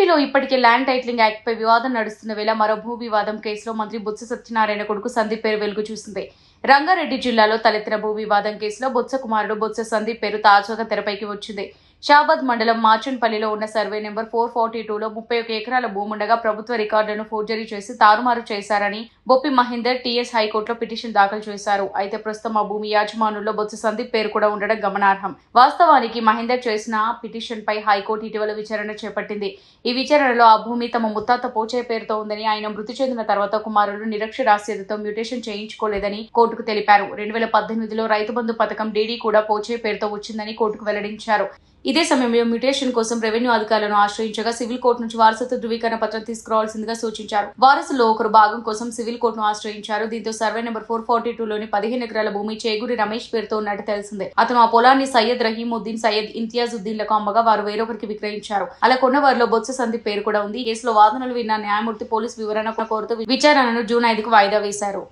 ఏపీలో ఇప్పటికే land titling act పై వివాదం నడుస్తున్న వేళ మరో భూ వివాదం కేసులో మంత్రి బొత్స సత్యనారాయణ కొడుకు సందీప్ పేరు వెలుగు చూసింది. రంగారెడ్డి జిల్లాలో తలెత్తిన భూ వివాదం కేసులో బొత్స కుమారుడు బొత్స సందీప్ పేరు తాజాగా తెరపైకి వచ్చింది. షాబాద్ మండలం మార్చన్పల్లిలో ఉన్న సర్వే నెంబర్ 442లో 31 ఎకరాల భూముండగా ప్రభుత్వ రికార్డులను ఫోర్జరీ చేసి తారుమారు చేశారని బొప్పి మహేందర్ టీఎస్ హైకోర్టులో పిటిషన్ దాఖలు చేశారు. అయితే ప్రస్తుతం ఆ భూమి యాజమానుల్లో బొత్స సందీప్ పేరు కూడా ఉండడం గమనార్హం. వాస్తవానికి మహేందర్ చేసిన పిటిషన్ పై హైకోర్టు ఇటీవల విచారణ చేపట్టింది. ఈ విచారణలో ఆ భూమి తమ ముత్తాత పోచయ్య పేరుతో ఉందని, ఆయన మృతి చెందిన తర్వాత కుమారుడు నిరక్షరాస్యతతో మ్యూటేషన్ చేయించుకోలేదని కోర్టుకు తెలిపారు. 2018లో రైతు బంధు పథకం డీడీ కూడా పోచయ్య పేరుతో వచ్చిందని కోర్టుకు వెల్లడించారు. ఇదే సమయంలో మ్యూటేషన్ కోసం రెవెన్యూ అధికారులను ఆశ్రయించగా సివిల్ కోర్టు నుంచి వారసత్వ ధృవీకరణ పత్రం తీసుకురావాల్సిందిగా సూచించారు. వారసుల్లో ఒకరు భాగం కోసం సివిల్ కోర్టును ఆశ్రయించారు. దీంతో సర్వే నెంబర్ 442లోని 15 ఎకరాల భూమి చేగూరి రమేష్ పేరుతో ఉన్నట్టు తెలిసిందే. అతను ఆ పొలాన్ని సయ్యద్ రహీముద్దీన్, సయ్యద్ ఇంతియాజుద్దీన్లకు అమ్మగా వారు వేరొకరికి విక్రయించారు. అలా కొన్న వారిలో బొత్స సందీప్ పేరు కూడా ఉంది. ఈ కేసులో వాదనలు విన్న న్యాయమూర్తి పోలీసు వివరణ కోరుతూ విచారణను జూన్ 5కు వాయిదా వేశారు.